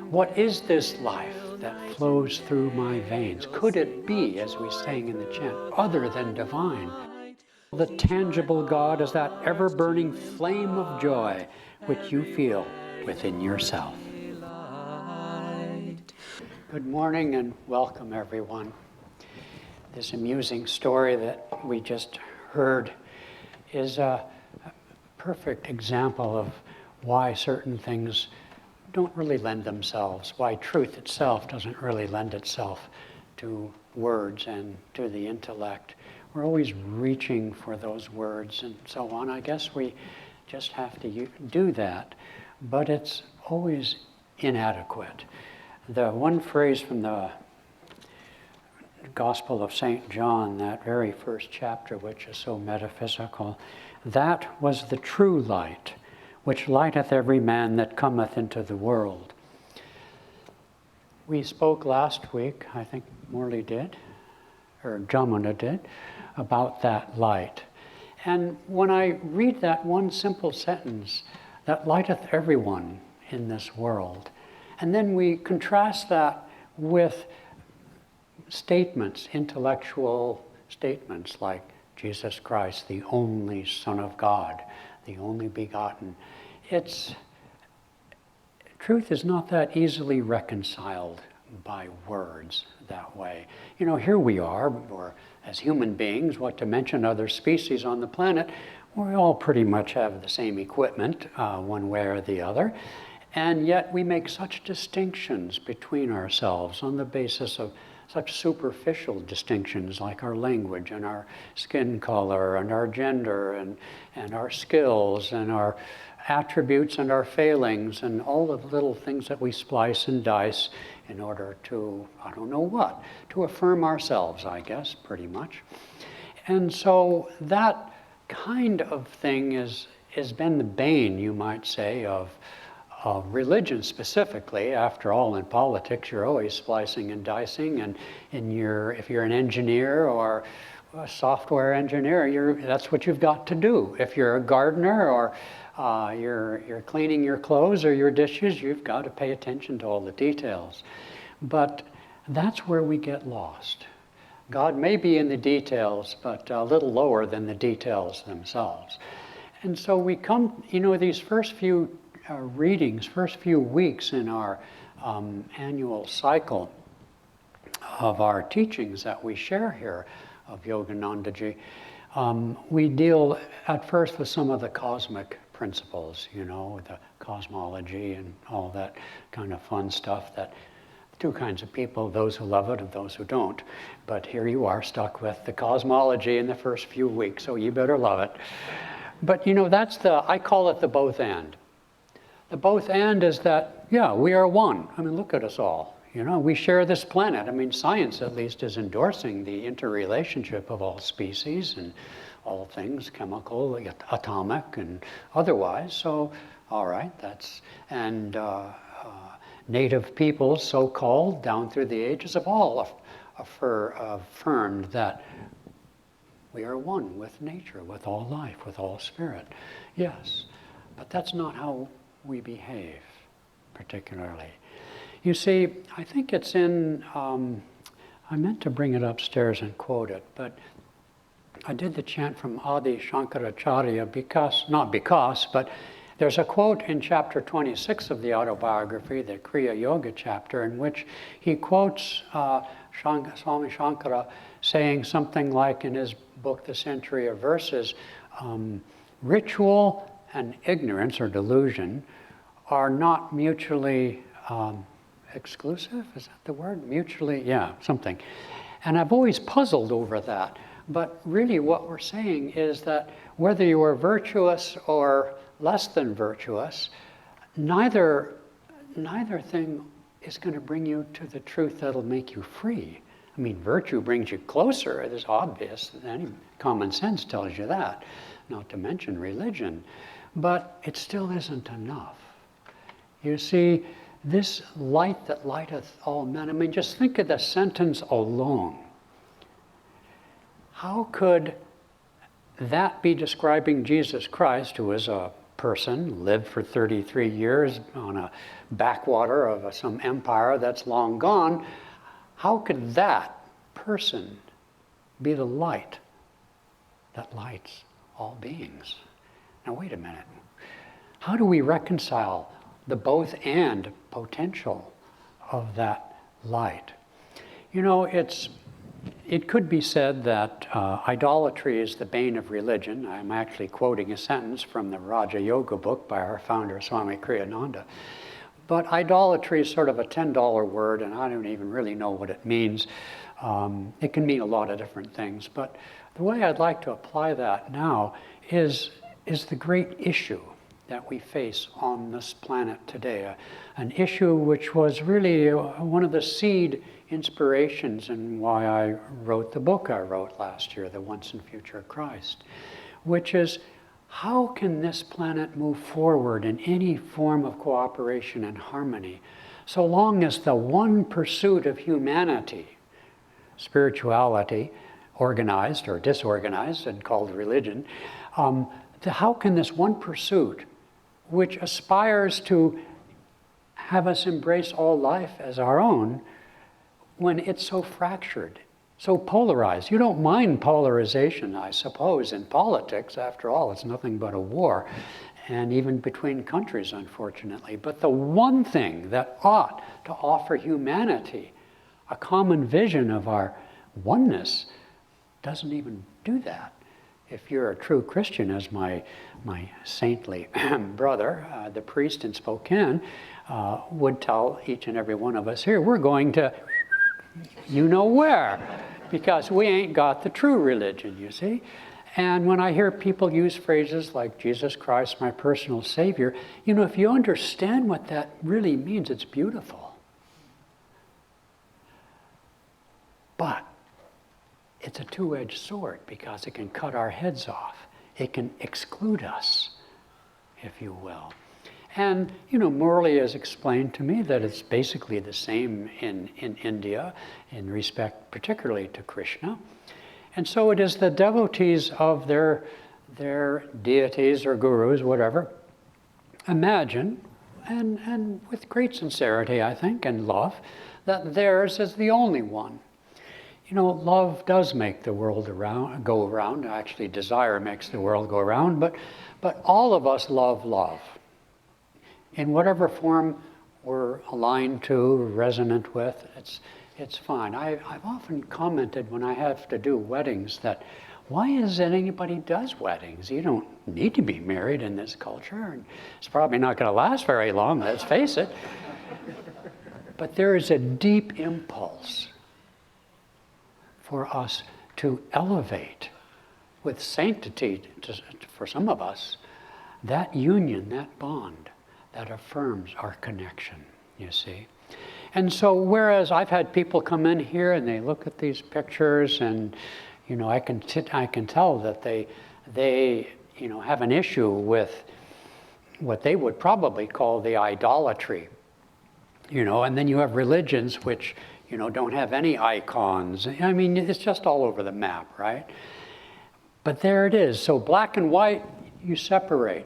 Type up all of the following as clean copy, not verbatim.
What is this life that flows through my veins? Could it be, as we sang in the chant, other than divine? The tangible God is that ever-burning flame of joy which you feel within yourself. Good morning and welcome, everyone. This amusing story that we just heard is a perfect example of why certain things don't really lend themselves, why truth itself doesn't really lend itself to words and to the intellect. We're always reaching for those words and so on. I guess we just have to do that, but it's always inadequate. The one phrase from the Gospel of St. John, that very first chapter, which is so metaphysical, that was the true light, which lighteth every man that cometh into the world. We spoke last week, I think Morley did, or Jamuna did, about that light. And when I read that one simple sentence, that lighteth everyone in this world, and then we contrast that with statements, intellectual statements like Jesus Christ, the only Son of God, the only begotten. Truth is not that easily reconciled by words that way. You know, here we are, or as human beings, what to mention other species on the planet, we all pretty much have the same equipment, one way or the other, and yet we make such distinctions between ourselves on the basis of such superficial distinctions like our language and our skin color and our gender and our skills and our attributes and our failings and all the little things that we splice and dice in order to, I don't know what, to affirm ourselves, I guess, pretty much. And so that kind of thing has been the bane, you might say, of religion specifically. After all, in politics, you're always splicing and dicing, and if you're an engineer or a software engineer, that's what you've got to do. If you're a gardener or you're cleaning your clothes or your dishes, you've got to pay attention to all the details. But that's where we get lost. God may be in the details, but a little lower than the details themselves. And so we come, these first few readings, first few weeks in our annual cycle of our teachings that we share here of Yoganandaji, we deal at first with some of the cosmic principles, the cosmology and all that kind of fun stuff that two kinds of people, those who love it and those who don't. But here you are stuck with the cosmology in the first few weeks, so you better love it. But that's I call it the both and. The both and is that, we are one. I mean, look at us all. We share this planet. I mean, science at least is endorsing the interrelationship of all species and all things, chemical, atomic, and otherwise. So, all right, native peoples, so-called, down through the ages, have all affirmed that we are one with nature, with all life, with all spirit. Yes, but that's not how we behave, particularly. You see, I think it's in, I meant to bring it upstairs and quote it, but I did the chant from Adi Shankaracharya but there's a quote in chapter 26 of the autobiography, the Kriya Yoga chapter, in which he quotes Swami Shankara saying something like in his book, The Century of Verses, ritual and ignorance or delusion are not mutually exclusive, is that the word? Mutually, something. And I've always puzzled over that. But really what we're saying is that whether you are virtuous or less than virtuous, neither thing is going to bring you to the truth that'll make you free. I mean, virtue brings you closer, it is obvious. Any common sense tells you that, not to mention religion. But it still isn't enough. You see, this light that lighteth all men, I mean, just think of the sentence alone. How could that be describing Jesus Christ, who is a person lived for 33 years on a backwater of some empire that's long gone, how could that person be the light that lights all beings? Now wait a minute. How do we reconcile the both and potential of that light? You know, it could be said that idolatry is the bane of religion. I'm actually quoting a sentence from the Raja Yoga book by our founder, Swami Ananda. But idolatry is sort of a $10 word, and I don't even really know what it means. It can mean a lot of different things. But the way I'd like to apply that now is the great issue that we face on this planet today. An issue which was really one of the seed inspirations and why I wrote the book I wrote last year, The Once and Future Christ, which is how can this planet move forward in any form of cooperation and harmony so long as the one pursuit of humanity, spirituality, organized or disorganized and called religion, how can this one pursuit, which aspires to have us embrace all life as our own, when it's so fractured, so polarized? You don't mind polarization, I suppose, in politics. After all, it's nothing but a war, and even between countries, unfortunately. But the one thing that ought to offer humanity a common vision of our oneness doesn't even do that. If you're a true Christian, as my saintly brother, the priest in Spokane, would tell each and every one of us here, we're going to you know where, because we ain't got the true religion, you see. And when I hear people use phrases like Jesus Christ, my personal Savior, you know, if you understand what that really means, it's beautiful. But it's a two-edged sword because it can cut our heads off. It can exclude us, if you will. And, you know, Murli has explained to me that it's basically the same in India in respect particularly to Krishna. And so it is the devotees of their deities or gurus, whatever, imagine, and with great sincerity, I think, and love, that theirs is the only one. You know, love does make the world go around. Actually, desire makes the world go around, but all of us love love. In whatever form we're aligned to, resonant with, it's fine. I've often commented when I have to do weddings that why is it anybody does weddings? You don't need to be married in this culture, and it's probably not going to last very long, let's face it. But there is a deep impulse for us to elevate with sanctity, for some of us, that union, that bond that affirms our connection, you see. And so whereas I've had people come in here and they look at these pictures and, you know, I can tell that they you know, have an issue with what they would probably call the idolatry, you know, and then you have religions which, you know, don't have any icons. I mean, it's just all over the map, right? But there it is. So black and white, you separate,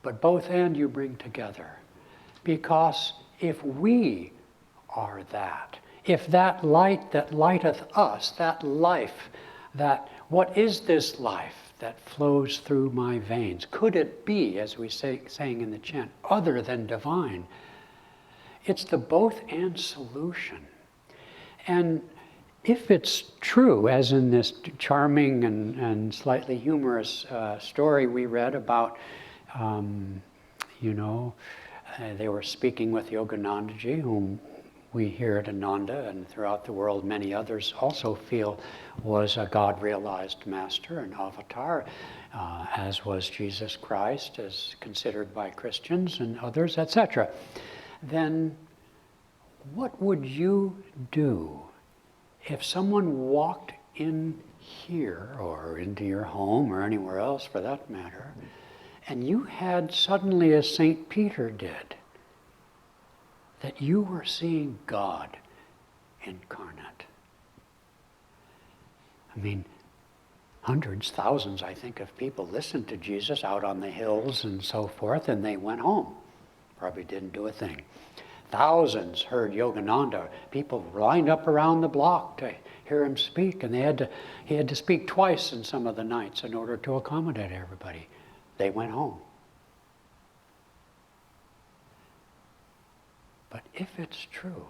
but both and you bring together. Because if we are that, if that light that lighteth us, that life, that what is this life that flows through my veins, could it be, as we saying in the chant, other than divine? It's the both and solution. And if it's true, as in this charming and slightly humorous story we read about, you know, they were speaking with Yoganandaji, whom we here at Ananda and throughout the world, many others also feel was a God-realized master, an avatar, as was Jesus Christ, as considered by Christians and others, etc. Then what would you do if someone walked in here or into your home or anywhere else for that matter, and you had suddenly, as St. Peter did, that you were seeing God incarnate? I mean, hundreds, thousands, I think, of people listened to Jesus out on the hills and so forth, and they went home. Probably didn't do a thing. Thousands heard Yogananda. People lined up around the block to hear him speak, and he had to speak twice in some of the nights in order to accommodate everybody. They went home. But if it's true,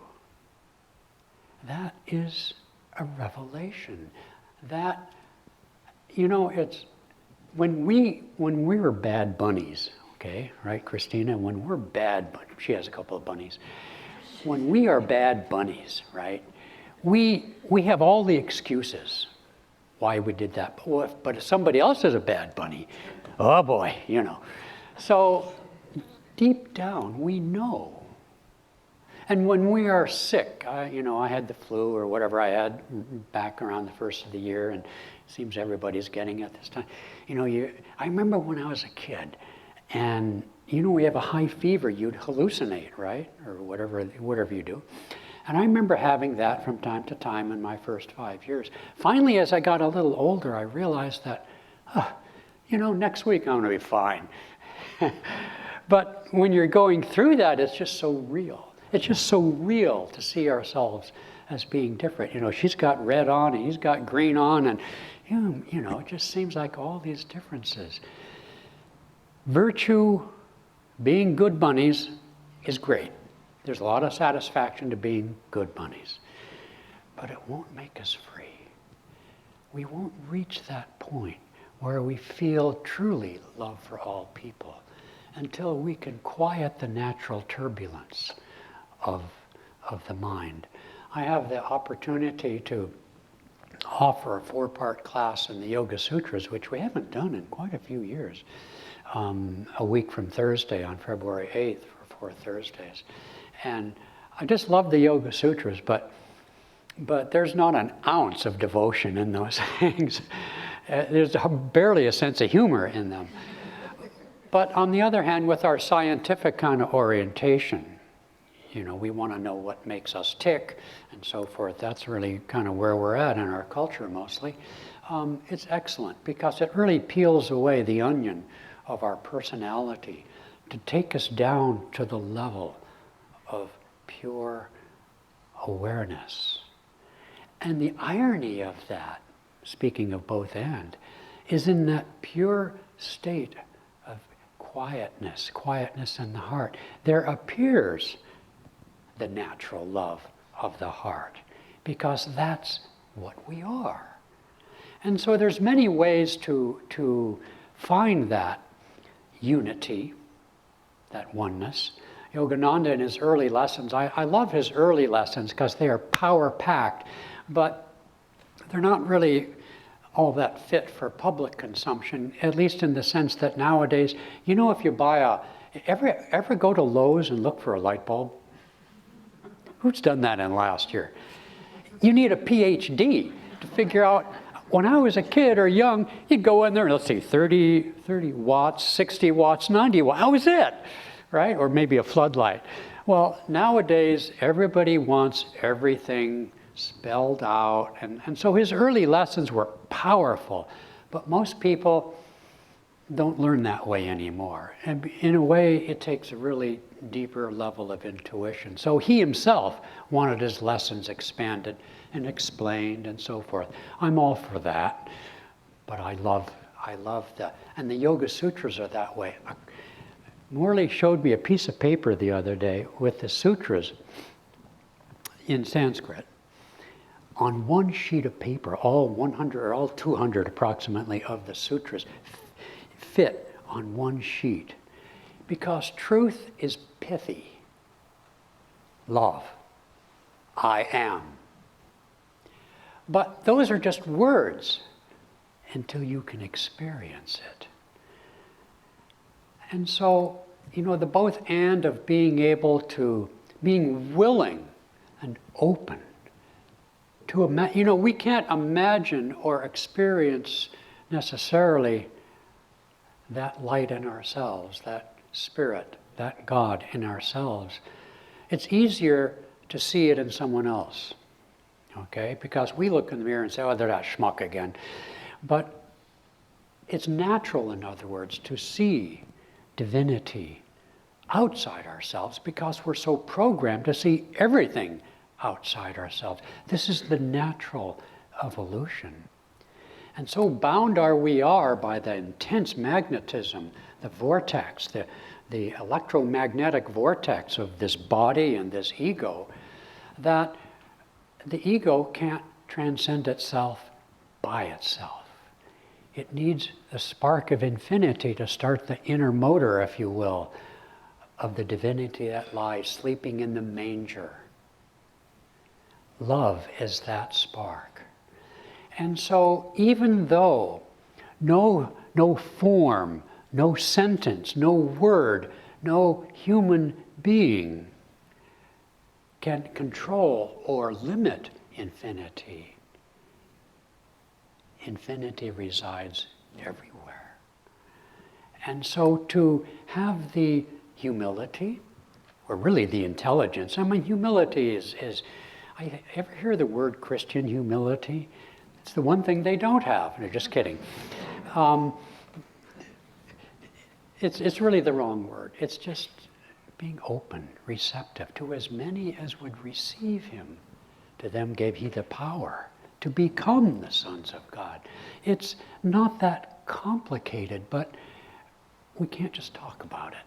that is a revelation. That, it's when we were bad bunnies, okay, right, Christina? When we're bad, she has a couple of bunnies. When we are bad bunnies, right, we have all the excuses why we did that. But if somebody else is a bad bunny, oh boy, So deep down, we know. And when we are sick, I had the flu or whatever I had back around the first of the year, and it seems everybody's getting it this time. I remember when I was a kid, and we have a high fever, you'd hallucinate, right? Or whatever you do. And I remember having that from time to time in my first 5 years. Finally, as I got a little older, I realized that, next week I'm going to be fine. But when you're going through that, it's just so real. It's just so real to see ourselves as being different. She's got red on and he's got green on, and it just seems like all these differences. Virtue, being good bunnies, is great. There's a lot of satisfaction to being good bunnies. But it won't make us free. We won't reach that point where we feel truly love for all people until we can quiet the natural turbulence of the mind. I have the opportunity to offer a 4-part class in the Yoga Sutras, which we haven't done in quite a few years, a week from Thursday on February 8th for 4 Thursdays. And I just love the Yoga Sutras, but there's not an ounce of devotion in those things. There's barely a sense of humor in them. But on the other hand, with our scientific kind of orientation, we want to know what makes us tick and so forth. That's really kind of where we're at in our culture mostly. It's excellent because it really peels away the onion of our personality to take us down to the level of pure awareness. And the irony of that, speaking of both and, is in that pure state of quietness in the heart, there appears the natural love of the heart, because that's what we are. And so there's many ways to find that unity, that oneness. Yogananda in his early lessons, I love his early lessons because they are power-packed, but they're not really all that fit for public consumption, at least in the sense that nowadays, if you buy ever go to Lowe's and look for a light bulb? Who's done that in the last year? You need a PhD to figure out. When I was a kid or young, you'd go in there and let's see, 30 watts, 60 watts, 90 watts. That was it, right? Or maybe a floodlight. Well, nowadays, everybody wants everything spelled out. And so his early lessons were powerful. But most people don't learn that way anymore. And in a way, it takes a really deeper level of intuition. So he himself wanted his lessons expanded and explained and so forth. I'm all for that, but I love that. And the Yoga Sutras are that way. Morley showed me a piece of paper the other day with the sutras in Sanskrit. On one sheet of paper, all 100 or all 200 approximately of the sutras fit on one sheet, because truth is pithy. Love. I am. But those are just words until you can experience it. And so, the both and of being able to, being willing and open to imagine, we can't imagine or experience necessarily that light in ourselves, that spirit, that God in ourselves. It's easier to see it in someone else, okay? Because we look in the mirror and say, oh, they're that schmuck again. But It's natural, in other words, to see divinity outside ourselves because we're so programmed to see everything outside ourselves. This is the natural evolution. And so bound we are by the intense magnetism, the vortex, the electromagnetic vortex of this body and this ego, that the ego can't transcend itself by itself. It needs a spark of infinity to start the inner motor, if you will, of the divinity that lies sleeping in the manger. Love is that spark. And so even though no form, no sentence, no word, no human being can control or limit infinity, infinity resides everywhere. And so to have the humility, or really the intelligence, I mean, humility is I ever hear the word Christian humility? It's the one thing they don't have. No, just kidding. It's really the wrong word. It's just being open, receptive to as many as would receive him. To them gave he the power to become the sons of God. It's not that complicated, but we can't just talk about it.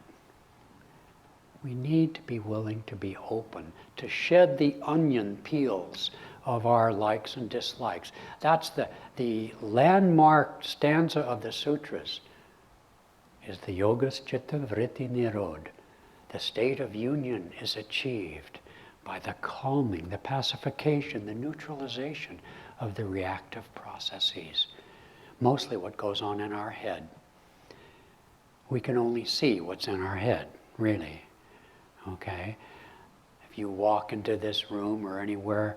We need to be willing to be open, to shed the onion peels of our likes and dislikes. That's the landmark stanza of the sutras, is the yogas chitta vritti nirod. The state of union is achieved by the calming, the pacification, the neutralization of the reactive processes. Mostly what goes on in our head. We can only see what's in our head, really. Okay? If you walk into this room or anywhere,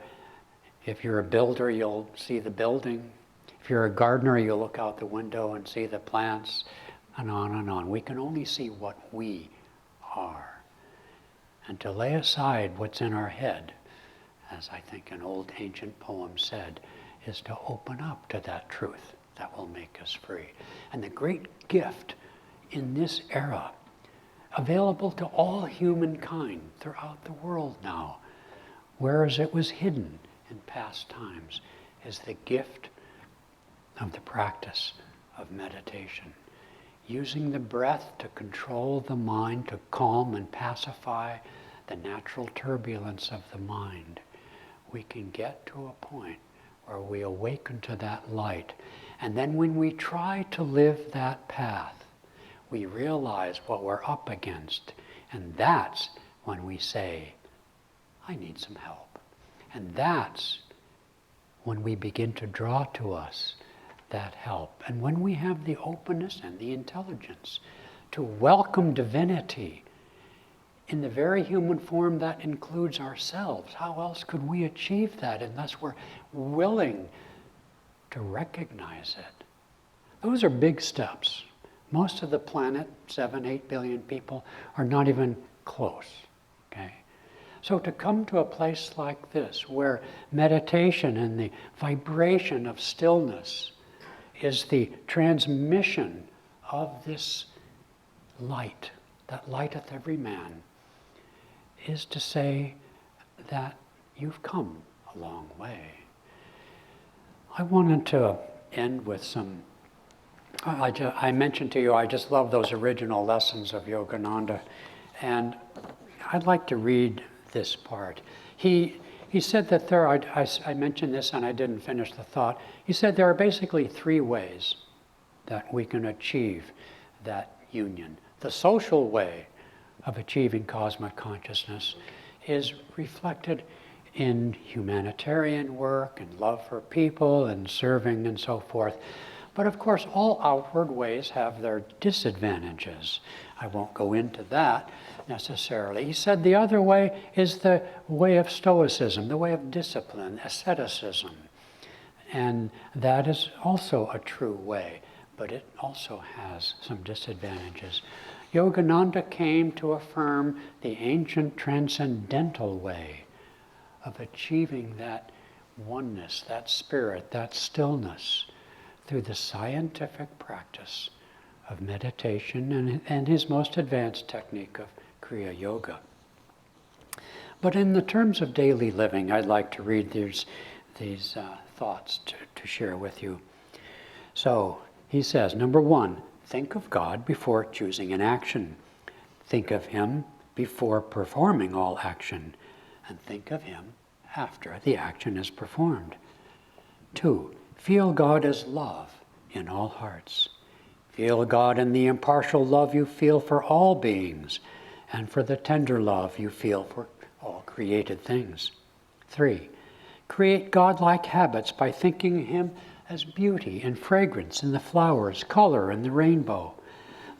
if you're a builder, you'll see the building. If you're a gardener, you'll look out the window and see the plants, and on and on. We can only see what we are. And to lay aside what's in our head, as I think an old ancient poem said, is to open up to that truth that will make us free. And the great gift in this era, available to all humankind throughout the world now, whereas it was hidden in past times, is the gift of the practice of meditation. Using the breath to control the mind, to calm and pacify the natural turbulence of the mind, we can get to a point where we awaken to that light. And then when we try to live that path, we realize what we're up against. And that's when we say, I need some help. And that's when we begin to draw to us that help. And when we have the openness and the intelligence to welcome divinity in the very human form that includes ourselves, how else could we achieve that unless we're willing to recognize it? Those are big steps. Most of the planet, 7-8 billion people, are not even close. Okay? So to come to a place like this, where meditation and the vibration of stillness is the transmission of this light that lighteth every man, is to say that you've come a long way. I wanted to end with some, I mentioned to you, I just love those original lessons of Yogananda, and I'd like to read this part. He said that there are, I mentioned this and I didn't finish the thought. He said there are basically three ways that we can achieve that union. The social way of achieving cosmic consciousness is reflected in humanitarian work and love for people and serving and so forth. But of course, all outward ways have their disadvantages. I won't go into that necessarily. He said the other way is the way of Stoicism, the way of discipline, asceticism. And that is also a true way, but it also has some disadvantages. Yogananda came to affirm the ancient transcendental way of achieving that oneness, that spirit, that stillness, through the scientific practice of meditation and his most advanced technique of Kriya Yoga. But in the terms of daily living, I'd like to read these thoughts to share with you. So he says, number 1, think of God before choosing an action. Think of him before performing all action, and think of him after the action is performed. 2, feel God as love in all hearts. Feel God in the impartial love you feel for all beings, and for the tender love you feel for all created things. 3, create God-like habits by thinking him as beauty and fragrance in the flowers, color in the rainbow,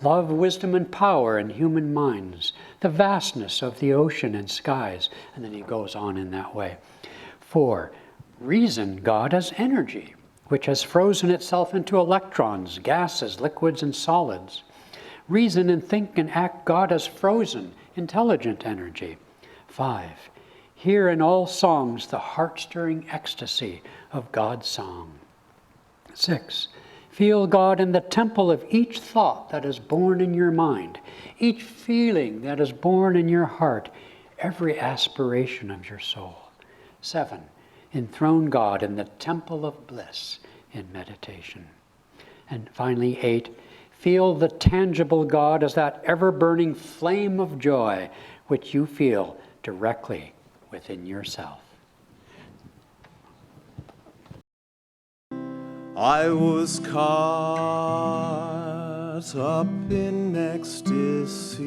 love, wisdom, and power in human minds, the vastness of the ocean and skies. And then he goes on in that way. 4, reason God as energy, which has frozen itself into electrons, gases, liquids, and solids. Reason and think and act God as frozen, intelligent energy. 5, hear in all songs the heart-stirring ecstasy of God's song. 6, feel God in the temple of each thought that is born in your mind, each feeling that is born in your heart, every aspiration of your soul. 7, enthrone God in the temple of bliss in meditation. And finally, 8, feel the tangible God as that ever-burning flame of joy which you feel directly within yourself. I was caught up in ecstasy.